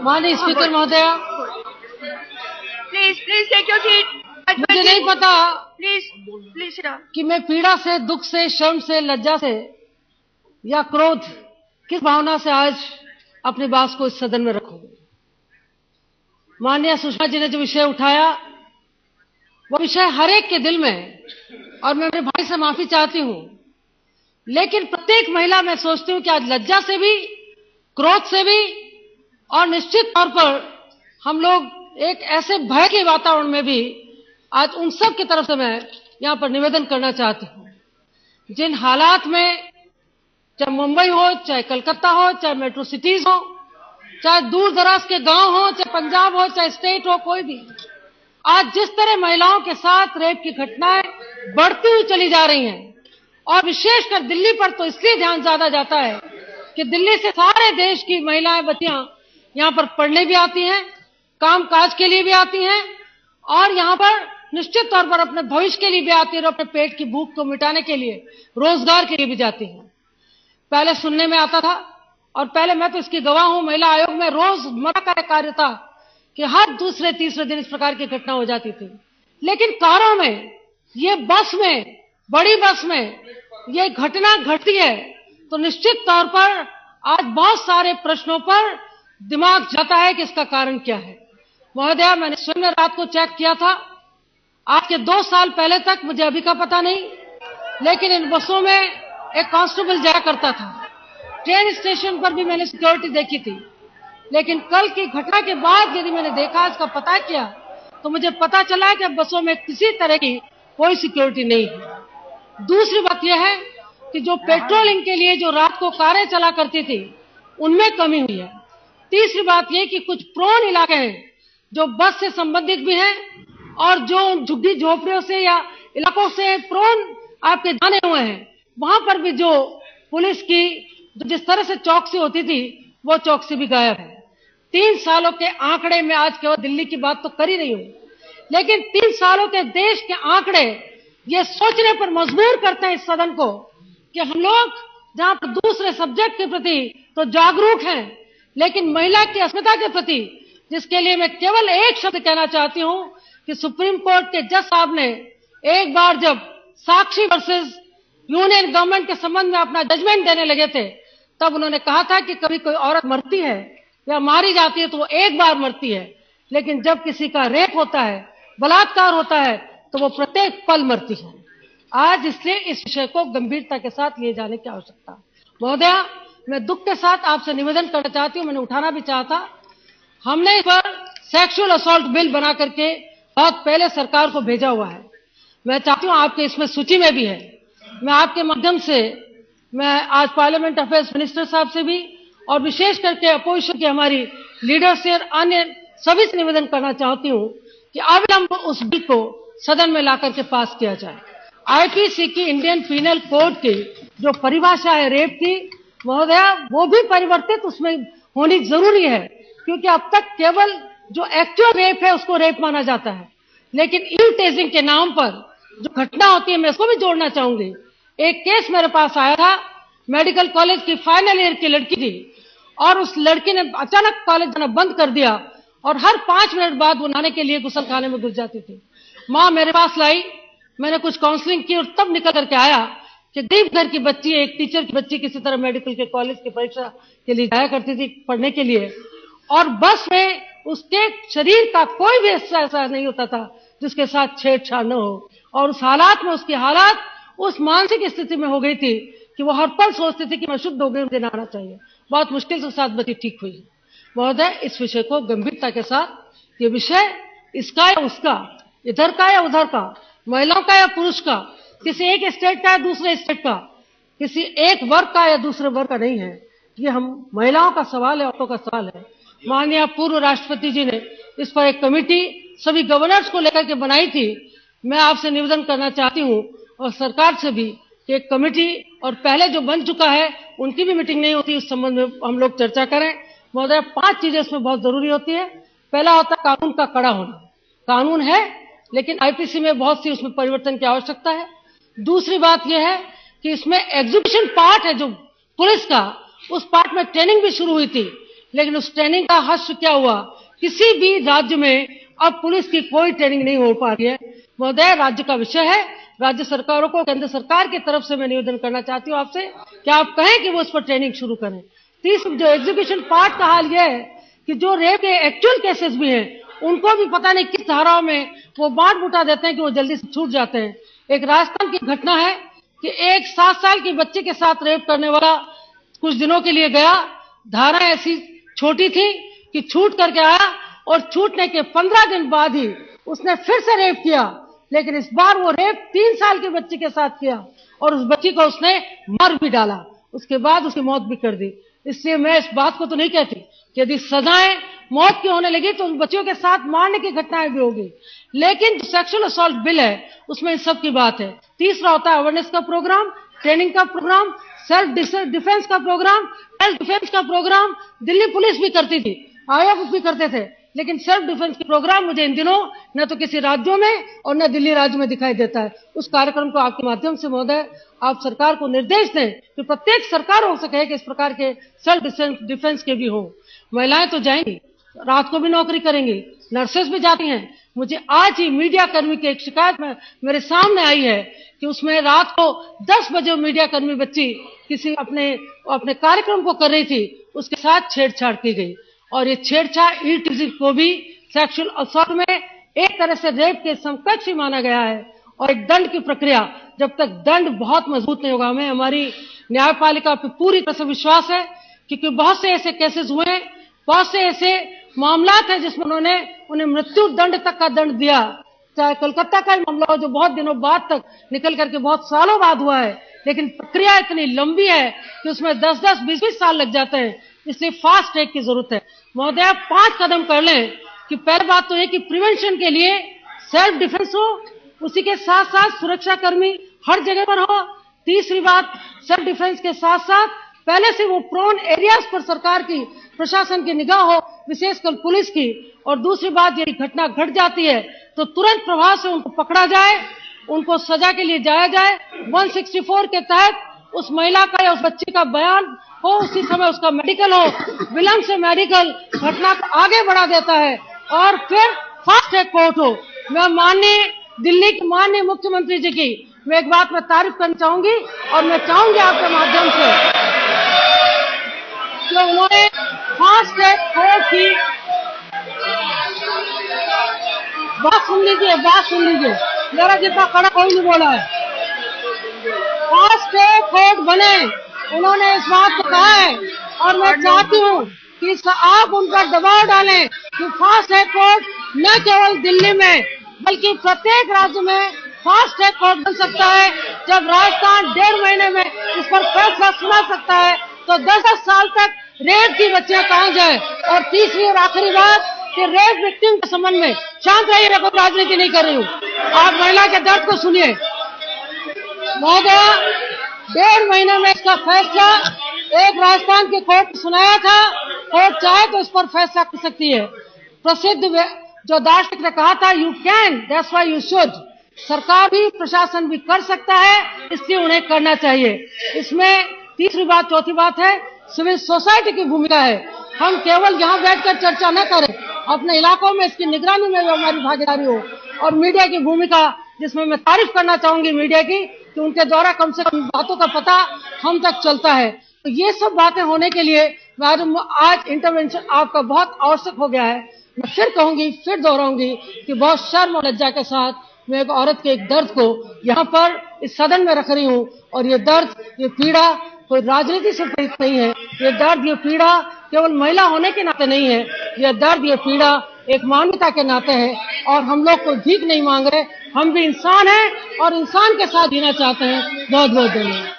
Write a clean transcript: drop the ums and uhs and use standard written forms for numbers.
माननीय स्पीकर महोदय, please please take your seat. मुझे नहीं पता प्लीज प्लीज कि मैं पीड़ा से, दुख से, शर्म से, लज्जा से या क्रोध किस भावना से आज अपनी बात को इस सदन में रखूंगी। माननीय सुषमा जी ने जो विषय उठाया वो विषय हर एक के दिल में, और मैं मेरे भाई से माफी चाहती हूं, लेकिन प्रत्येक महिला मैं सोचती हूं कि आज लज्जा से भी, क्रोध से भी, और निश्चित तौर पर हम लोग एक ऐसे भय के वातावरण में भी आज उन सब की तरफ से मैं यहां पर निवेदन करना चाहती हूं जिन हालात में, चाहे मुंबई हो, चाहे कलकत्ता हो, चाहे मेट्रो सिटीज हो, चाहे दूर दराज के गांव हो, चाहे पंजाब हो, चाहे स्टेट हो, कोई भी, आज जिस तरह महिलाओं के साथ रेप की घटनाएं बढ़ती हुई चली जा रही हैं, और विशेषकर दिल्ली पर तो इसलिए ध्यान ज्यादा जाता है कि दिल्ली से सारे देश की महिलाएं, बच्चियां यहां पर पढ़ने भी आती हैं, काम काज के लिए भी आती हैं, और यहां पर निश्चित तौर पर अपने भविष्य के लिए भी आती है, और अपने पेट की भूख को मिटाने के लिए, रोजगार के लिए भी जाती हैं। पहले सुनने में आता था, और पहले मैं तो इसकी गवाह हूं, महिला आयोग में रोजमर्रा का कार्य था कि हर दूसरे तीसरे दिन इस प्रकार की घटना हो जाती थी। लेकिन कारों में, ये बस में, बड़ी बस में ये घटना घटती है तो निश्चित तौर पर आज बहुत सारे प्रश्नों पर दिमाग जाता है कि इसका कारण क्या है। महोदया, मैंने स्वयं रात को चेक किया था, आज के 2 साल पहले तक मुझे अभी का पता नहीं, लेकिन इन बसों में एक कांस्टेबल जाया करता था। ट्रेन स्टेशन पर भी मैंने सिक्योरिटी देखी थी, लेकिन कल की घटना के बाद यदि मैंने देखा, इसका पता किया, तो मुझे पता चला कि अब बसों में किसी तरह की कोई सिक्योरिटी नहीं है। दूसरी बात यह है कि जो पेट्रोलिंग के लिए जो रात को कारें चला करती थी, उनमें कमी हुई है। तीसरी बात यह कि कुछ प्रोन इलाके हैं जो बस से संबंधित भी हैं, और जो झुग्गी झोपड़ियों से या इलाकों से प्रोन आपके जाने हुए हैं, वहां पर भी जो पुलिस की जिस तरह से चौकसी होती थी, वो चौकसी भी गायब है। 3 सालों के आंकड़े में आज केवल दिल्ली की बात तो कर ही नहीं हूं, लेकिन 3 सालों के देश के आंकड़े ये सोचने पर मजबूर करते हैं इस सदन को कि हम लोग जहां पर दूसरे सब्जेक्ट के प्रति तो जागरूक हैं, लेकिन महिला की अस्मिता के प्रति, जिसके लिए मैं केवल एक शब्द कहना चाहती हूं कि सुप्रीम कोर्ट के जज साहब ने एक बार जब साक्षी वर्सेस यूनियन गवर्नमेंट के संबंध में अपना जजमेंट देने लगे थे, तब उन्होंने कहा था कि कभी कोई औरत मरती है या मारी जाती है तो वो एक बार मरती है, लेकिन जब किसी का रेप होता है, बलात्कार होता है, तो वो प्रत्येक पल मरती है। आज इसलिए इस विषय को गंभीरता के साथ लिए जाने की आवश्यकता है। महोदया, मैं दुख के साथ आपसे निवेदन करना चाहती हूं, मैंने उठाना भी चाहा था, हमने इस पर सेक्सुअल असॉल्ट बिल बना करके बहुत पहले सरकार को भेजा हुआ है। मैं चाहती हूं आपके इसमें सूची में भी है। मैं आपके माध्यम से मैं आज पार्लियामेंट अफेयर्स मिनिस्टर साहब से भी, और विशेष करके अपोजिशन की हमारी लीडर से और अन्य सभी से निवेदन करना चाहती हूं कि अविलंब उस बिल को सदन में लाकर के पास किया जाए। आईपीसी की, इंडियन पीनल कोड की जो परिभाषा है रेप की, महोदया, वो भी परिवर्तित उसमें होनी जरूरी है, क्योंकि अब तक केवल जो एक्चुअल रेप है उसको रेप माना जाता है, लेकिन इल टेजिंग के नाम पर जो घटना होती है, मैं इसको भी जोड़ना चाहूंगी। एक केस मेरे पास आया था, मेडिकल कॉलेज की फाइनल ईयर की लड़की थी, और उस लड़की ने अचानक कॉलेज जाना बंद कर दिया, और हर 5 मिनट बाद वो नहाने के लिए गुसल खाने में घुस जाती थी। माँ मेरे पास लाई, मैंने कुछ काउंसलिंग की, और तब निकल करके आया कि गरीब घर की बच्ची, एक टीचर की बच्ची किसी तरह मेडिकल के कॉलेज की परीक्षा के लिए जाया करती थी पढ़ने के लिए, और बस में उसके शरीर का कोई भी हिस्सा ऐसा नहीं होता था जिसके साथ छेड़छाड़ न हो, और उस हालात में उसकी हालात उस मानसिक स्थिति में हो गई थी कि वो हर पल सोचती थी कि मैं शुद्ध हो गई, मुझे नहाना चाहिए। बहुत मुश्किल से 7 बच्ची ठीक हुई। महोदय, इस विषय को गंभीरता के साथ, ये विषय इसका या उसका, इधर का या उधर का, महिलाओं का या पुरुष का, किसी एक स्टेट का या दूसरे स्टेट का, किसी एक वर्ग का या दूसरे वर्ग का नहीं है। ये हम महिलाओं का सवाल है, औरतों का सवाल है। माननीय पूर्व राष्ट्रपति जी ने इस पर एक कमेटी सभी गवर्नर्स को लेकर के बनाई थी। मैं आपसे निवेदन करना चाहती हूं, और सरकार से भी, कि एक कमेटी, और पहले जो बन चुका है उनकी भी मीटिंग नहीं होती, उस संबंध में हम लोग चर्चा करें। महोदय, 5 चीजें इसमें बहुत जरूरी होती है। पहला होता है कानून का कड़ा होना। कानून है, लेकिन आईपीसी में बहुत सी उसमें परिवर्तन की आवश्यकता है। दूसरी बात यह है कि इसमें एग्जीक्यूशन पार्ट है जो पुलिस का, उस पार्ट में ट्रेनिंग भी शुरू हुई थी, लेकिन उस ट्रेनिंग का हश्र क्या हुआ? किसी भी राज्य में अब पुलिस की कोई ट्रेनिंग नहीं हो पा रही है। महोदय, राज्य का विषय है, राज्य सरकारों को केंद्र सरकार की तरफ से मैं निवेदन करना चाहती हूँ आपसे कि आप कहें कि वो उस पर ट्रेनिंग शुरू करें। तीसरा, जो एग्जीक्यूशन पार्ट का हाल यह है कि जो रेप के एक्चुअल केसेस भी हैं, उनको भी पता नहीं किस धाराओं में वो बांट बुटा देते हैं कि वो जल्दी से छूट जाते हैं। एक राजस्थान की घटना है कि एक 7 साल की बच्ची के साथ रेप करने वाला कुछ दिनों के लिए गया, धारा ऐसी छोटी थी कि छूट करके आया और छूटने के 15 दिन बाद ही उसने फिर से रेप किया, लेकिन इस बार वो रेप 3 साल की बच्ची के साथ किया और उस बच्ची को उसने मार भी डाला, उसके बाद उसकी मौत भी कर दी। इसलिए मैं इस बात को तो नहीं कहती कि यदि सजाएं मौत की होने लगी तो उन बच्चियों के साथ मारने की घटनाएं भी होगी, लेकिन जो सेक्सुअल असॉल्ट बिल है उसमें इन सब की बात है। तीसरा होता है अवेयरनेस का प्रोग्राम, ट्रेनिंग का प्रोग्राम, सेल्फ डिफेंस का प्रोग्राम। सेल्फ डिफेंस का प्रोग्राम दिल्ली पुलिस भी करती थी, आयोग भी करते थे, लेकिन सेल्फ डिफेंस के प्रोग्राम मुझे इन दिनों न तो किसी राज्यों में और न दिल्ली राज्य में दिखाई देता है। उस कार्यक्रम को आपके माध्यम से महोदय आप सरकार को निर्देश दें कि प्रत्येक सरकार हो सके कि इस प्रकार के सेल्फ डिफेंस के भी हो। महिलाएं तो जाएंगी, रात को भी नौकरी करेंगी, नर्सेस भी जाती हैं। मुझे आज ही मीडिया कर्मी की एक शिकायत मेरे सामने आई है कि उसमें रात को 10 बजे मीडिया कर्मी बच्ची किसी अपने कार्यक्रम को कर रही थी, उसके साथ छेड़छाड़ की गई और ये छेड़छाड़ ईटीजी को भी सेक्सुअल असॉल्ट में एक तरह से रेप के समकक्ष ही माना गया है। और एक दंड की प्रक्रिया, जब तक दंड बहुत मजबूत नहीं होगा, हमें हमारी न्यायपालिका पर पूरी तरह से विश्वास है, क्योंकि बहुत से ऐसे केसेस हुए हैं, बहुत से ऐसे मामलात हैं जिसमें उन्हें मृत्यु दंड तक का दंड दिया। चाहे कलकत्ता का ही मामला हो जो बहुत दिनों बाद तक निकल करके बहुत सालों बाद हुआ है, लेकिन प्रक्रिया इतनी लंबी है कि उसमें 10-10, 20-20 साल लग जाते हैं। इसलिए फास्ट ट्रैक की जरूरत है। महोदय, 5 कदम कर लें कि पहली बात तो ये कि प्रिवेंशन के लिए सेल्फ डिफेंस हो, उसी के साथ साथ सुरक्षा कर्मी हर जगह पर हो। तीसरी बात, सेल्फ डिफेंस के साथ साथ पहले से वो प्रोन एरियाज पर सरकार की, प्रशासन की निगाह हो, विशेषकर पुलिस की। और दूसरी बात, यदि घटना घट जाती है तो तुरंत प्रभाव से उनको पकड़ा जाए, उनको सजा के लिए जाया जाए। 164 के तहत उस महिला का या उस बच्ची का बयान हो, उसी समय उसका मेडिकल हो, विलंब से मेडिकल घटना को आगे बढ़ा देता है और फिर फास्ट ट्रैक कोर्ट हो। मैं दिल्ली के माननीय मुख्यमंत्री जी की मैं एक बात में तारीफ करना चाहूंगी और मैं चाहूंगी आपके माध्यम से कि उन्होंने फास्ट ट्रैक कोर्ट की बात सुन लीजिए, मेरा जितना खड़ा कोई नहीं बोला है। फास्ट ट्रैक कोर्ट बने, उन्होंने इस बात को कहा है और मैं चाहती हूँ कि आप उन पर दबाव डालें कि फास्ट ट्रैक कोर्ट न केवल दिल्ली में बल्कि प्रत्येक राज्य में फास्ट ट्रैक कोर्ट बन सकता है। जब राजस्थान 1.5 महीने में इस पर फैसला सुना सकता है तो 10-10 साल तक रेप की बच्चियां कहाँ जाए। और तीसरी और आखिरी बात कि रेप विक्टिम के संबंध में, शांत रहिए, मैं कोई राजनीति नहीं कर रही हूँ, आप महिला के दर्द को सुनिए। महोदय, 1.5 महीने में इसका फैसला एक राजस्थान के कोर्ट ने सुनाया था। कोर्ट चाहे तो इस पर फैसला कर सकती है। प्रसिद्ध जो दार्शनिक ने कहा था, you can, that's why you should. सरकार भी, प्रशासन भी कर सकता है, इसलिए उन्हें करना चाहिए। इसमें तीसरी बात, चौथी बात है सिविल सोसाइटी की भूमिका है। हम केवल यहाँ बैठकर चर्चा न करें, अपने इलाकों में इसकी निगरानी में भी हमारी भागीदारी हो। और मीडिया की भूमिका, जिसमें मैं तारीफ करना चाहूंगी मीडिया की कि उनके द्वारा कम से कम बातों का पता हम तक चलता है। तो ये सब बातें होने के लिए आज इंटरवेंशन आपका बहुत आवश्यक हो गया है। मैं फिर कहूंगी, फिर दोहराऊंगी कि बहुत शर्म और लज्जा के साथ मैं एक औरत के एक दर्द को यहाँ पर इस सदन में रख रही हूँ। और ये दर्द, ये पीड़ा कोई राजनीति से प्रेरित नहीं है। ये दर्द, ये पीड़ा केवल महिला होने के नाते नहीं है। ये दर्द, ये पीड़ा एक मानवता के नाते है। और हम लोग कोई भीख नहीं मांग रहे, हम भी इंसान हैं और इंसान के साथ जीना चाहते हैं। बहुत बहुत धन्यवाद।